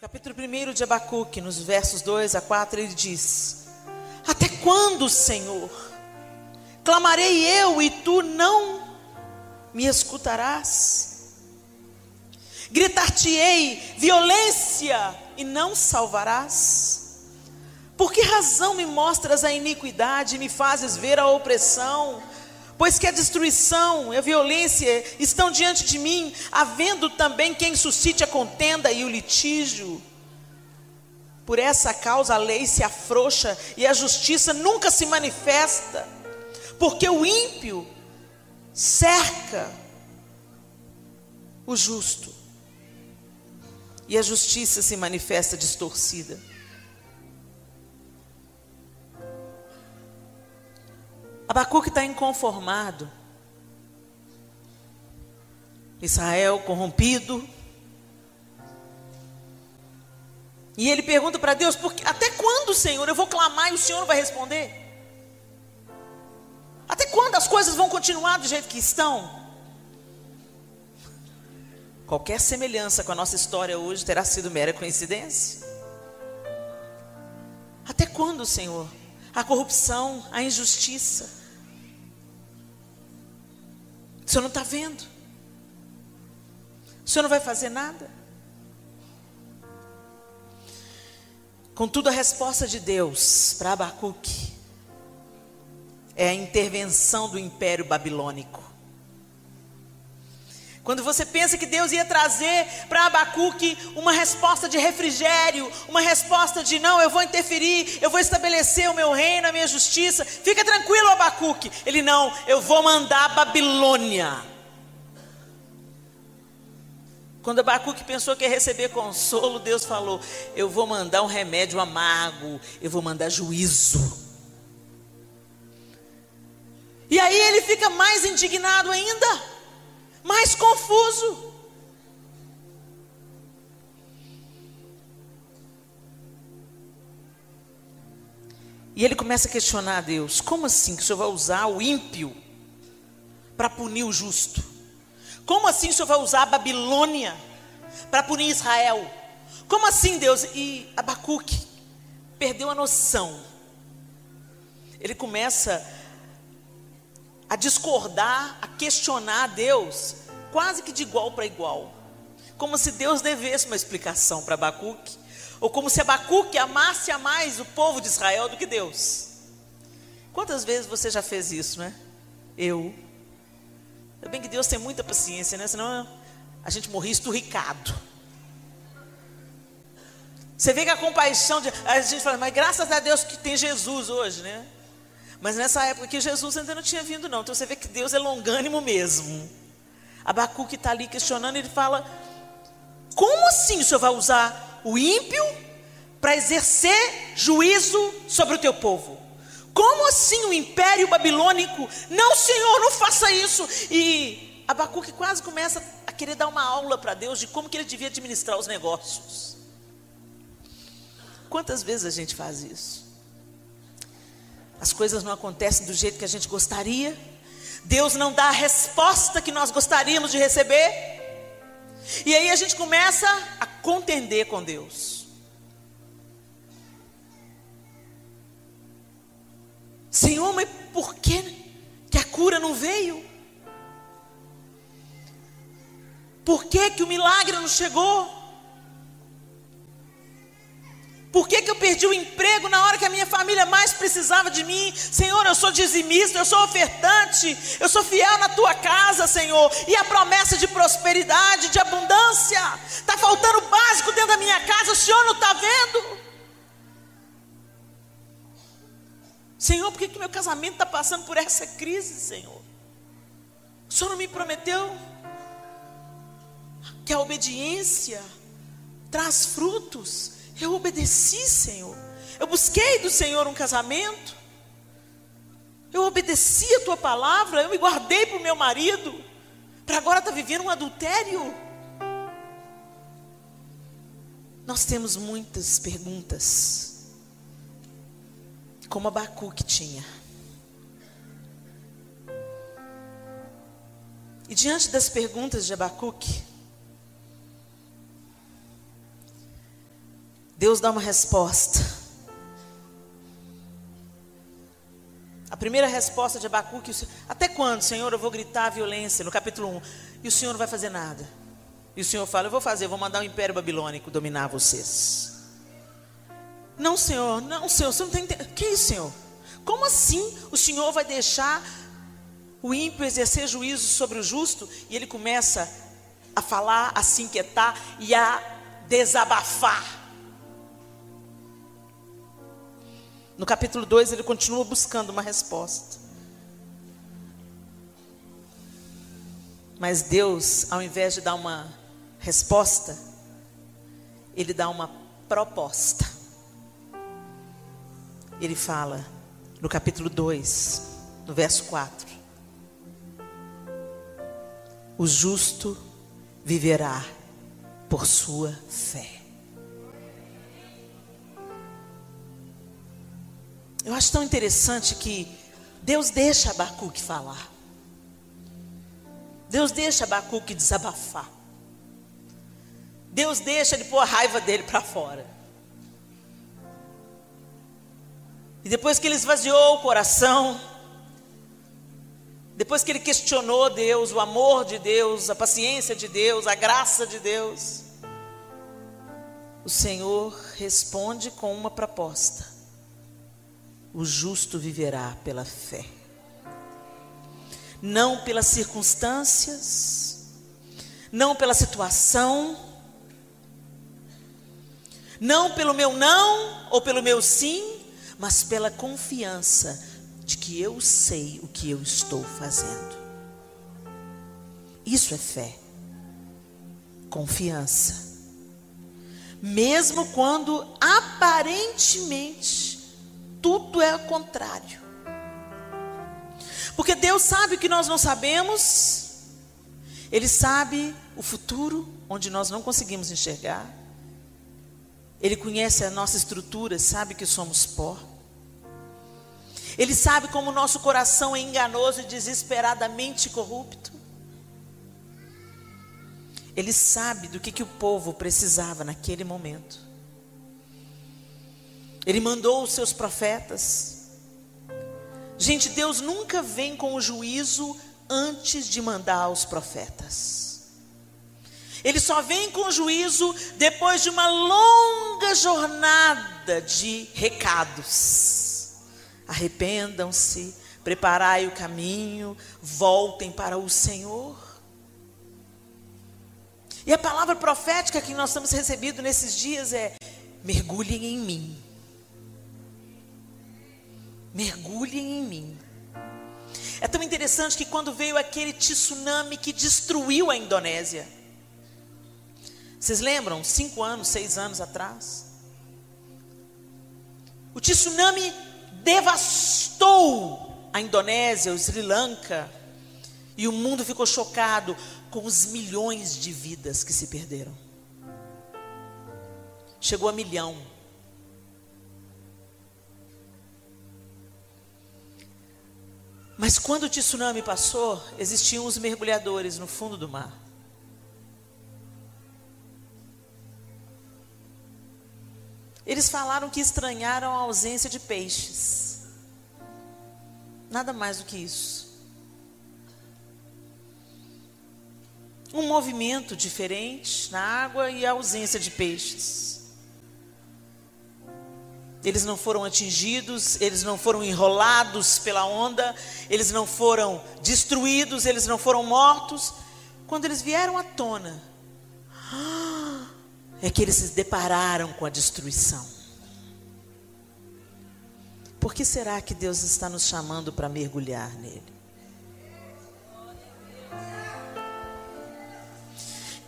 No capítulo 1 de Abacuque, nos versos 2 a 4, ele diz: até quando, Senhor, clamarei eu e tu não me escutarás? Gritar-te-ei violência e não salvarás? Por que razão me mostras a iniquidade e me fazes ver a opressão? Pois que a destruição e a violência estão diante de mim, havendo também quem suscite a contenda e o litígio. Por essa causa a lei se afrouxa e a justiça nunca se manifesta, porque o ímpio cerca o justo e a justiça se manifesta distorcida. Abacuque está inconformado. Israel corrompido. E ele pergunta para Deus: até quando, Senhor, eu vou clamar e o Senhor não vai responder? Até quando as coisas vão continuar do jeito que estão? Qualquer semelhança com a nossa história hoje terá sido mera coincidência. Até quando, Senhor? A corrupção, a injustiça. O Senhor não está vendo? O Senhor não vai fazer nada? Contudo, a resposta de Deus para Abacuque é a intervenção do Império Babilônico. Quando você pensa que Deus ia trazer para Abacuque uma resposta de refrigério, uma resposta de não, eu vou interferir, eu vou estabelecer o meu reino, a minha justiça, fica tranquilo, Abacuque. Ele não, eu vou mandar a Babilônia. Quando Abacuque pensou que ia receber consolo, Deus falou: eu vou mandar um remédio amargo, eu vou mandar juízo. E aí ele fica mais indignado ainda, mais confuso. E ele começa a questionar a Deus: como assim que o Senhor vai usar o ímpio para punir o justo? Como assim o Senhor vai usar a Babilônia para punir Israel? Como assim, Deus? E Abacuque perdeu a noção. Ele começa a discordar, a questionar a Deus, quase que de igual para igual, como se Deus devesse uma explicação para Abacuque, ou como se Abacuque amasse a mais o povo de Israel do que Deus. Quantas vezes você já fez isso, né? Ainda bem que Deus tem muita paciência, né? Senão a gente morria esturricado. Você vê que a compaixão, a gente fala, mas graças a Deus que tem Jesus hoje, né? Mas nessa época que Jesus ainda não tinha vindo não. Então você vê que Deus é longânimo mesmo. Abacuque está ali questionando, ele fala: como assim o Senhor vai usar o ímpio para exercer juízo sobre o teu povo? Como assim o império babilônico? Não, Senhor, não faça isso. E Abacuque quase começa a querer dar uma aula para Deus de como que ele devia administrar os negócios. Quantas vezes a gente faz isso? As coisas não acontecem do jeito que a gente gostaria. Deus não dá a resposta que nós gostaríamos de receber. E aí a gente começa a contender com Deus. Senhor, mas por que a cura não veio? Por que o milagre não chegou? Por que eu perdi o emprego na hora que a minha família mais precisava de mim? Senhor, eu sou dizimista, eu sou ofertante, eu sou fiel na tua casa, Senhor. E a promessa de prosperidade, de abundância, está faltando o básico dentro da minha casa, o Senhor não está vendo? Senhor, por que meu casamento está passando por essa crise, Senhor? O Senhor não me prometeu que a obediência traz frutos? Eu obedeci, Senhor. Eu busquei do Senhor um casamento. Eu obedeci a tua palavra. Eu me guardei para o meu marido, para agora estar vivendo um adultério. Nós temos muitas perguntas, como Abacuque tinha. E diante das perguntas de Abacuque, Deus dá uma resposta. A primeira resposta de Abacuque: até quando, Senhor, eu vou gritar a violência? No capítulo 1. E o Senhor não vai fazer nada. E o Senhor fala: eu vou fazer, eu vou mandar o império babilônico dominar vocês. Não, Senhor, você não está entendendo. Que isso, Senhor? Como assim o Senhor vai deixar o ímpio exercer juízo sobre o justo? E ele começa a falar, a se inquietar e a desabafar. No capítulo 2 ele continua buscando uma resposta. Mas Deus, ao invés de dar uma resposta, Ele dá uma proposta. Ele fala, no capítulo 2, no verso 4: o justo viverá por sua fé. Eu acho tão interessante que Deus deixa Abacuque falar. Deus deixa Abacuque desabafar. Deus deixa ele pôr a raiva dele para fora. E depois que ele esvaziou o coração, depois que ele questionou Deus, o amor de Deus, a paciência de Deus, a graça de Deus, o Senhor responde com uma proposta: o justo viverá pela fé. Não pelas circunstâncias, não pela situação, não pelo meu não ou pelo meu sim, mas pela confiança de que eu sei o que eu estou fazendo. Isso é fé, confiança. Mesmo quando aparentemente tudo é o contrário. Porque Deus sabe o que nós não sabemos. Ele sabe o futuro, onde nós não conseguimos enxergar. Ele conhece a nossa estrutura, sabe que somos pó. Ele sabe como o nosso coração é enganoso e desesperadamente corrupto. Ele sabe do que o povo precisava naquele momento. Ele mandou os seus profetas. Gente, Deus nunca vem com o juízo antes de mandar os profetas. Ele só vem com o juízo depois de uma longa jornada de recados. Arrependam-se, preparai o caminho, voltem para o Senhor. E a palavra profética que nós temos recebido nesses dias é: mergulhem em mim. Mergulhem em mim. É tão interessante que quando veio aquele tsunami que destruiu a Indonésia, vocês lembram? 5 anos, 6 anos atrás, o tsunami devastou a Indonésia, o Sri Lanka, e o mundo ficou chocado com os milhões de vidas que se perderam. Chegou a 1 milhão. Mas quando o tsunami passou, existiam os mergulhadores no fundo do mar. Eles falaram que estranharam a ausência de peixes. Nada mais do que isso. Um movimento diferente na água e a ausência de peixes. Eles não foram atingidos, eles não foram enrolados pela onda, eles não foram destruídos, eles não foram mortos. Quando eles vieram à tona, é que eles se depararam com a destruição. Por que será que Deus está nos chamando para mergulhar nele?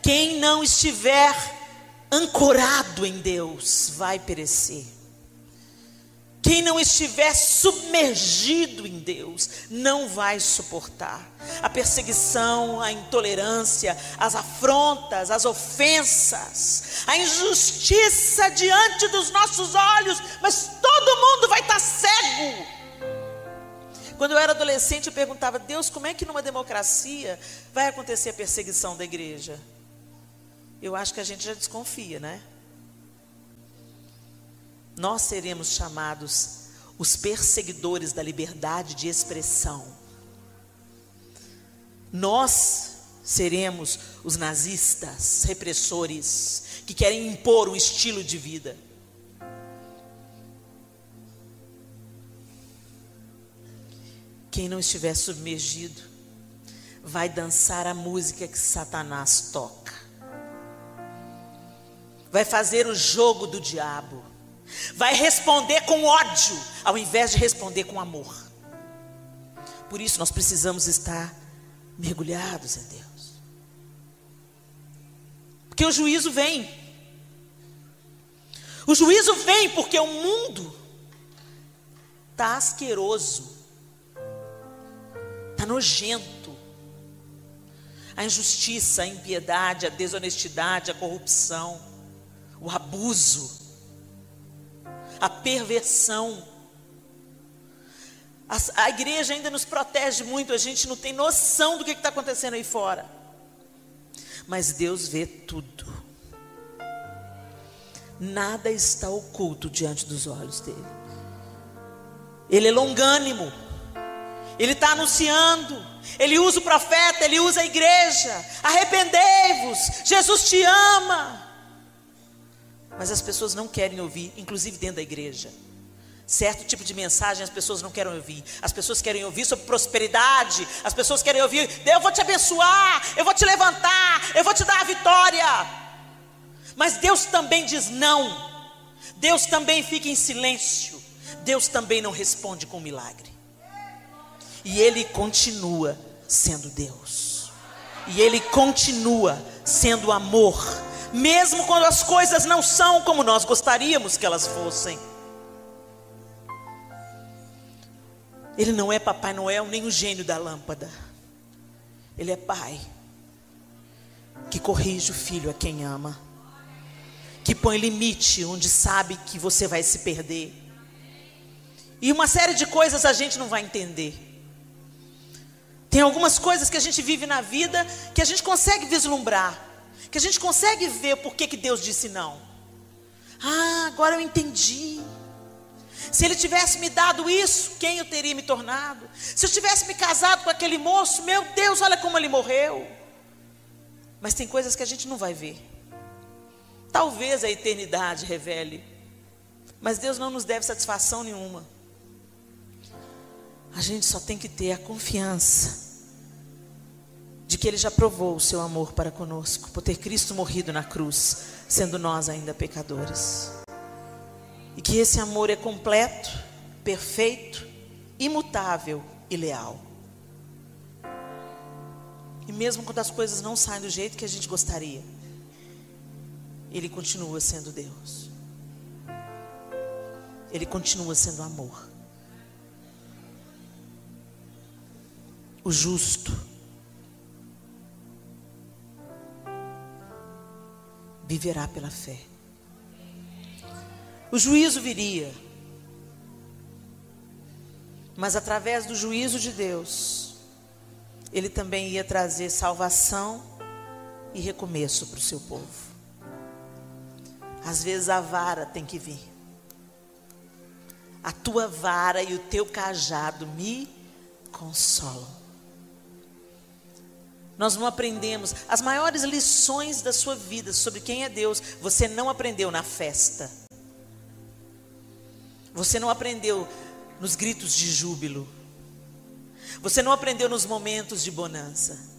Quem não estiver ancorado em Deus vai perecer. Quem não estiver submergido em Deus não vai suportar a perseguição, a intolerância, as afrontas, as ofensas, a injustiça diante dos nossos olhos, mas todo mundo vai estar cego. Quando eu era adolescente eu perguntava: Deus, como é que numa democracia vai acontecer a perseguição da igreja? Eu acho que a gente já desconfia, né? nós seremos chamados os perseguidores da liberdade de expressão. Nós seremos os nazistas, repressores, que querem impor um estilo de vida. Quem não estiver submergido vai dançar a música que Satanás toca, vai fazer o jogo do diabo, vai responder com ódio ao invés de responder com amor. Por isso nós precisamos estar mergulhados em Deus, porque o juízo vem. O juízo vem porque o mundo está asqueroso, está nojento. A injustiça, a impiedade, a desonestidade, a corrupção, o abuso, a perversão. A igreja ainda nos protege muito, a gente não tem noção do que está acontecendo aí fora. Mas Deus vê tudo. Nada está oculto diante dos olhos dele. Ele é longânimo. Ele está anunciando. Ele usa o profeta, ele usa a igreja. Arrependei-vos, Jesus te ama. Mas as pessoas não querem ouvir, inclusive dentro da igreja. Certo tipo de mensagem as pessoas não querem ouvir. As pessoas querem ouvir sobre prosperidade. As pessoas querem ouvir: eu vou te abençoar, eu vou te levantar, eu vou te dar a vitória. Mas Deus também diz não. Deus também fica em silêncio. Deus também não responde com milagre. E Ele continua sendo Deus. E Ele continua sendo amor, mesmo quando as coisas não são como nós gostaríamos que elas fossem. Ele não é Papai Noel, nem o gênio da lâmpada. Ele é Pai, que corrige o filho a quem ama, que põe limite onde sabe que você vai se perder. E uma série de coisas a gente não vai entender. Tem algumas coisas que a gente vive na vida que a gente consegue vislumbrar, que a gente consegue ver por que Deus disse não. Ah, agora eu entendi. Se Ele tivesse me dado isso, quem eu teria me tornado? Se eu tivesse me casado com aquele moço, meu Deus, olha como ele morreu. Mas tem coisas que a gente não vai ver. Talvez a eternidade revele, mas Deus não nos deve satisfação nenhuma. A gente só tem que ter a confiança de que Ele já provou o seu amor para conosco, por ter Cristo morrido na cruz, sendo nós ainda pecadores. E que esse amor é completo, perfeito, imutável e leal. E mesmo quando as coisas não saem do jeito que a gente gostaria, Ele continua sendo Deus. Ele continua sendo amor. O justo viverá pela fé. O juízo viria, mas através do juízo de Deus, Ele também ia trazer salvação e recomeço para o seu povo. Às vezes a vara tem que vir. A tua vara e o teu cajado me consolam. Nós não aprendemos as maiores lições da sua vida sobre quem é Deus. Você não aprendeu na festa. Você não aprendeu nos gritos de júbilo. Você não aprendeu nos momentos de bonança.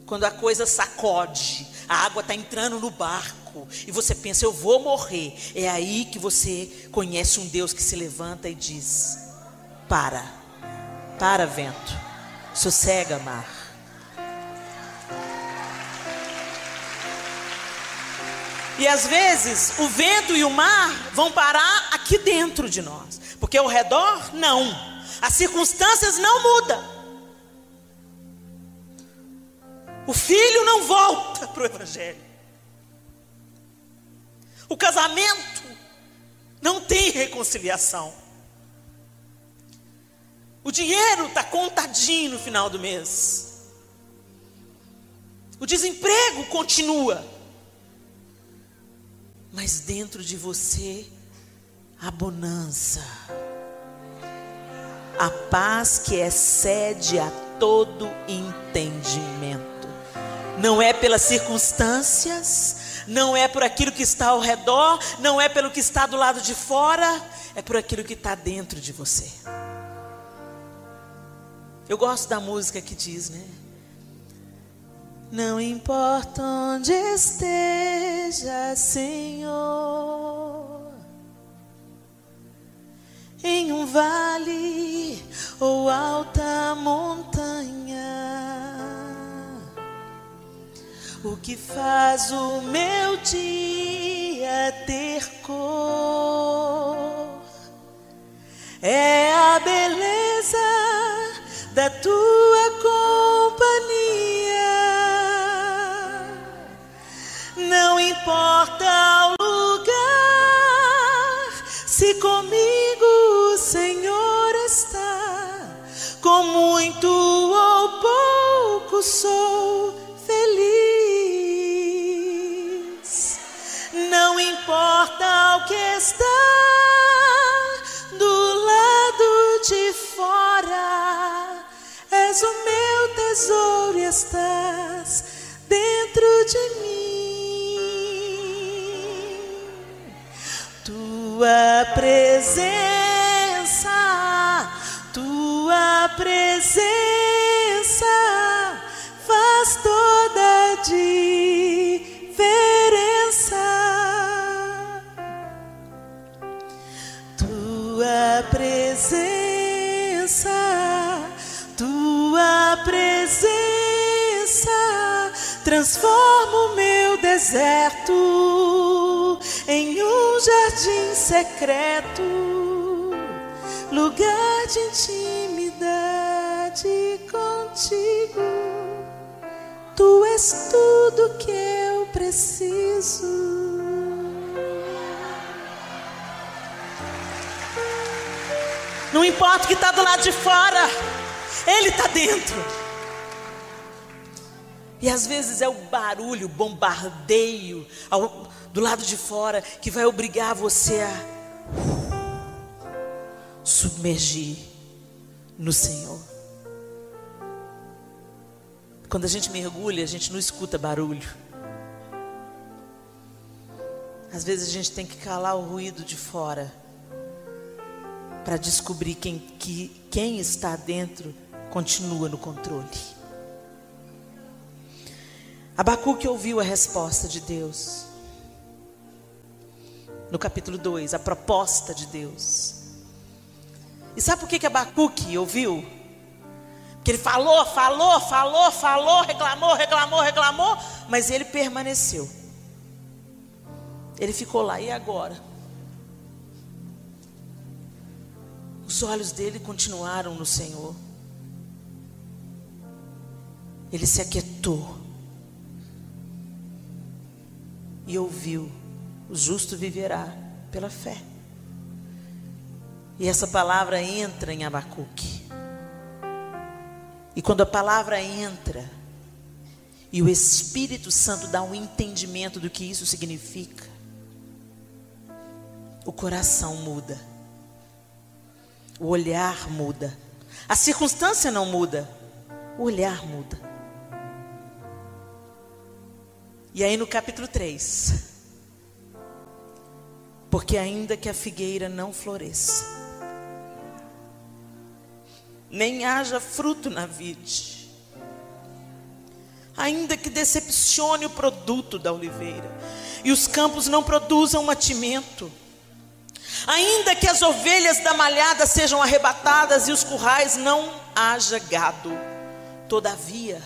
Quando a coisa sacode, a água está entrando no barco e você pensa: eu vou morrer. É aí que você conhece um Deus que se levanta e diz: para vento, sossega mar. E às vezes o vento e o mar vão parar aqui dentro de nós, porque ao redor não, as circunstâncias não mudam. O filho não volta para o evangelho. O casamento não tem reconciliação. O dinheiro está contadinho no final do mês. O desemprego continua. mas dentro de você a bonança, a paz que excede a todo entendimento. Não é pelas circunstâncias, não é por aquilo que está ao redor, não é pelo que está do lado de fora, é por aquilo que está dentro de você. Eu gosto da música que diz, né? Não importa onde esteja, Senhor, em um vale ou alta montanha, o que faz o meu dia ter cor é a beleza da tua companhia. Não importa o lugar, se comigo o Senhor está, com muito ou pouco sou feliz. Não importa o que está do lado de fora, és o meu tesouro e estás dentro de mim. Tua presença faz toda a diferença. Tua presença transforma o meu deserto em um jardim secreto, lugar de intimidade contigo. Tu és tudo que eu preciso. Não importa o que está do lado de fora, Ele está dentro. E às vezes é o barulho, o bombardeio do lado de fora que vai obrigar você a submergir no Senhor. Quando a gente mergulha, a gente não escuta barulho. Às vezes a gente tem que calar o ruído de fora para descobrir quem está dentro continua no controle. Abacuque ouviu a resposta de Deus. No capítulo 2, a proposta de Deus. E sabe por que Abacuque ouviu? Porque ele falou, reclamou, mas ele permaneceu. Ele ficou lá, e agora? Os olhos dele continuaram no Senhor. Ele se aquietou e ouviu: o justo viverá pela fé. E essa palavra entra em Abacuque. E quando a palavra entra e o Espírito Santo dá um entendimento do que isso significa, o coração muda, o olhar muda, a circunstância não muda, o olhar muda. E aí no capítulo 3, porque ainda que a figueira não floresça, nem haja fruto na vide, ainda que decepcione o produto da oliveira, e os campos não produzam mantimento, ainda que as ovelhas da malhada sejam arrebatadas e os currais não haja gado, todavia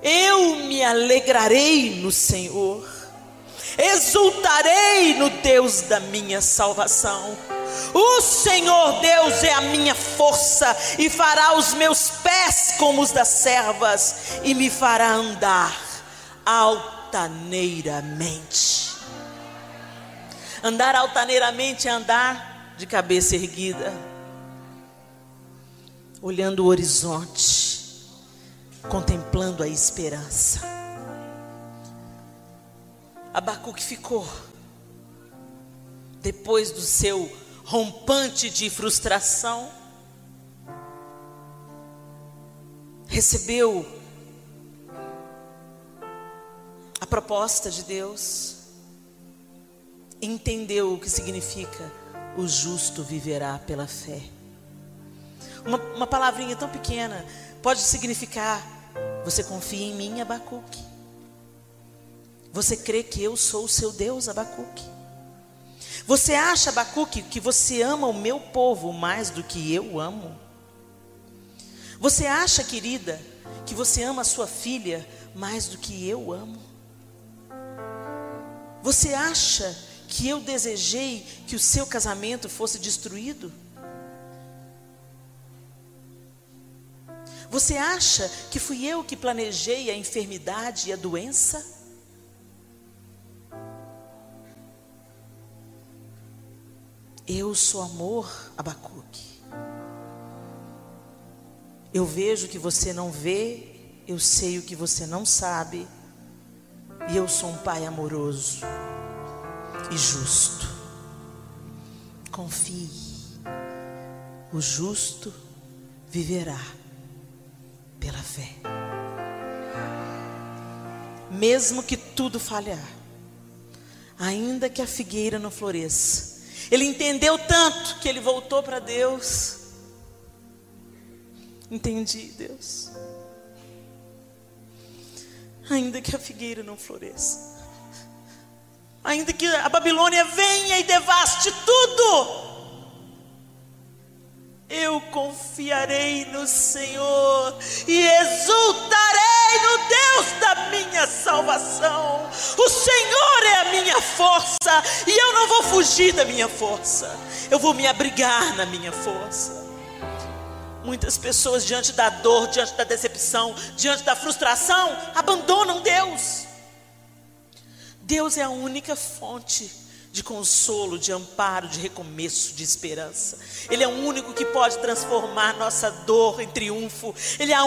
eu me alegrarei no Senhor, exultarei no Deus da minha salvação. O Senhor Deus é a minha força, e fará os meus pés como os das servas, e me fará andar altaneiramente. Andar altaneiramente é andar de cabeça erguida, olhando o horizonte, contemplando a esperança. Abacuque ficou, depois do seu rompante de frustração, recebeu a proposta de Deus, entendeu o que significa: o justo viverá pela fé. Uma palavrinha tão pequena pode significar: você confia em mim, Abacuque? Você crê que eu sou o seu Deus, Abacuque? Você acha, Abacuque, que você ama o meu povo mais do que eu amo? Você acha, querida, que você ama a sua filha mais do que eu amo? Você acha que eu desejei que o seu casamento fosse destruído? Você acha que fui eu que planejei a enfermidade e a doença? Eu sou amor, Abacuque. Eu vejo o que você não vê, eu sei o que você não sabe, e eu sou um pai amoroso e justo. Confie, o justo viverá pela fé. Mesmo que tudo falhar, ainda que a figueira não floresça, ele entendeu tanto que ele voltou para Deus. Entendi, Deus. Ainda que a figueira não floresça, ainda que a Babilônia venha e devaste tudo, eu confiarei no Senhor e exultarei no Deus da minha salvação. O Senhor é a minha força, e eu não vou fugir da minha força, eu vou me abrigar na minha força. Muitas pessoas, diante da dor, diante da decepção, diante da frustração, abandonam Deus. Deus é a única fonte de consolo, de amparo, de recomeço, de esperança. Ele é o único que pode transformar nossa dor em triunfo. Ele é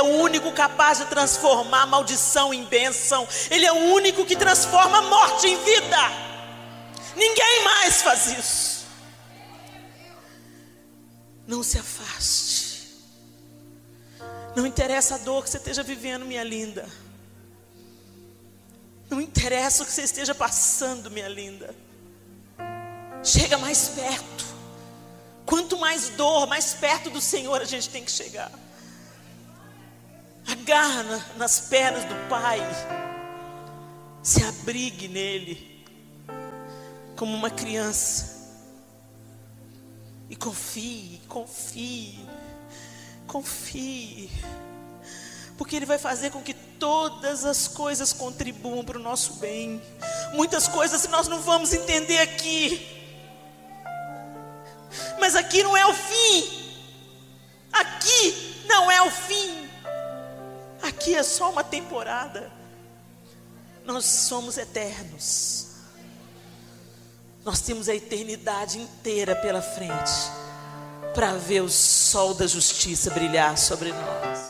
o único capaz de transformar maldição em bênção. Ele é o único que transforma a morte em vida. Ninguém mais faz isso. Não se afaste. Não interessa a dor que você esteja vivendo, minha linda. Não interessa o que você esteja passando, minha linda. Chega mais perto. Quanto mais dor, mais perto do Senhor a gente tem que chegar. Agarra nas pernas do Pai. Se abrigue nele, como uma criança. E confie, confie, confie. Porque Ele vai fazer com que todas as coisas contribuam para o nosso bem. Muitas coisas nós não vamos entender aqui. Mas aqui não é o fim. Aqui não é o fim. Aqui é só uma temporada. Nós somos eternos. Nós temos a eternidade inteira pela frente para ver o sol da justiça brilhar sobre nós.